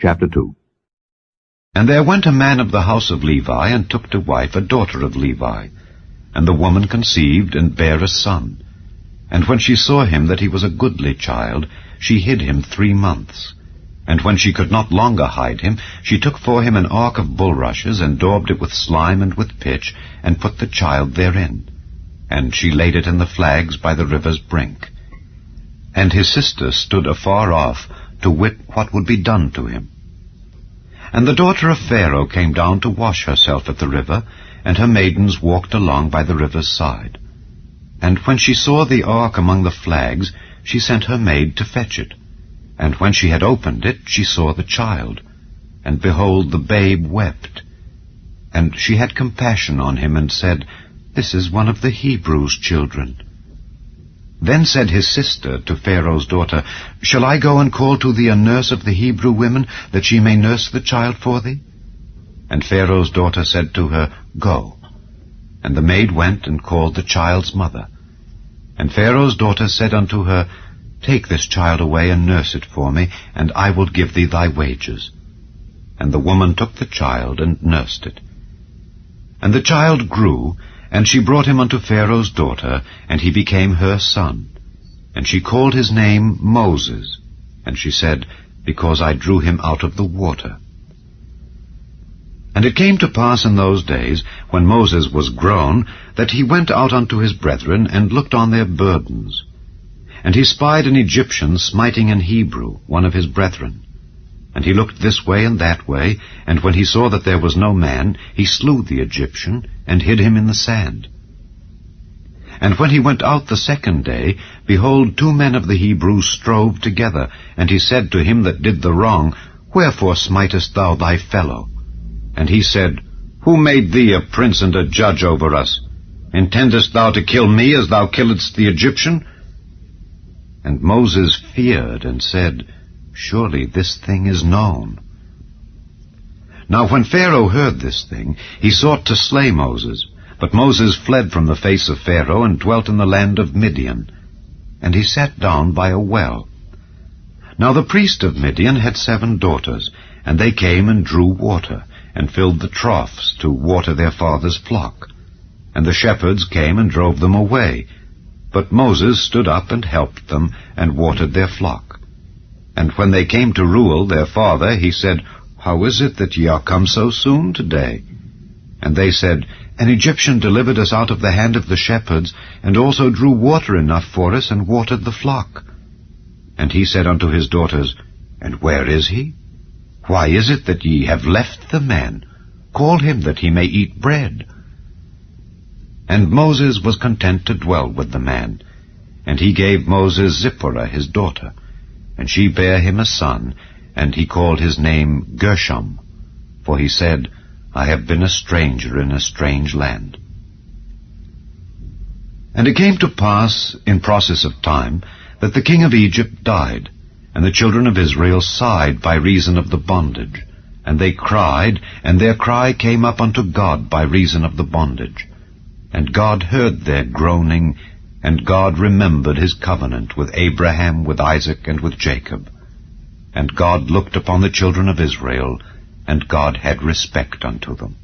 Chapter 2. And there went a man of the house of Levi, and took to wife a daughter of Levi. And the woman conceived, and bare a son. And when she saw him that he was a goodly child, she hid him 3 months. And when she could not longer hide him, she took for him an ark of bulrushes, and daubed it with slime and with pitch, and put the child therein. And she laid it in the flags by the river's brink. And his sister stood afar off, to wit what would be done to him. And the daughter of Pharaoh came down to wash herself at the river, and her maidens walked along by the river's side. And when she saw the ark among the flags, she sent her maid to fetch it. And when she had opened it, she saw the child. And behold, the babe wept. And she had compassion on him, and said, This is one of the Hebrews' children. Then said his sister to Pharaoh's daughter, Shall I go and call to thee a nurse of the Hebrew women, that she may nurse the child for thee? And Pharaoh's daughter said to her, Go. And the maid went and called the child's mother. And Pharaoh's daughter said unto her, Take this child away and nurse it for me, and I will give thee thy wages. And the woman took the child and nursed it. And the child grew, and she brought him unto Pharaoh's daughter, and he became her son. And she called his name Moses. And she said, Because I drew him out of the water. And it came to pass in those days, when Moses was grown, that he went out unto his brethren, and looked on their burdens. And he spied an Egyptian smiting an Hebrew, one of his brethren. And he looked this way and that way, and when he saw that there was no man, he slew the Egyptian, and hid him in the sand. And when he went out the second day, behold, 2 men of the Hebrews strove together, and he said to him that did the wrong, Wherefore smitest thou thy fellow? And he said, Who made thee a prince and a judge over us? Intendest thou to kill me as thou killedst the Egyptian? And Moses feared, and said, Surely this thing is known. Now when Pharaoh heard this thing, he sought to slay Moses. But Moses fled from the face of Pharaoh, and dwelt in the land of Midian. And he sat down by a well. Now the priest of Midian had 7 daughters, and they came and drew water, and filled the troughs to water their father's flock. And the shepherds came and drove them away. But Moses stood up and helped them, and watered their flock. And when they came to Reuel their father, he said, How is it that ye are come so soon today? And they said, An Egyptian delivered us out of the hand of the shepherds, and also drew water enough for us, and watered the flock. And he said unto his daughters, And where is he? Why is it that ye have left the man? Call him that he may eat bread. And Moses was content to dwell with the man. And he gave Moses Zipporah his daughter. And she bare him a son, and he called his name Gershom. For he said, I have been a stranger in a strange land. And it came to pass, in process of time, that the king of Egypt died, and the children of Israel sighed by reason of the bondage. And they cried, and their cry came up unto God by reason of the bondage. And God heard their groaning, and God remembered his covenant with Abraham, with Isaac, and with Jacob. And God looked upon the children of Israel, and God had respect unto them.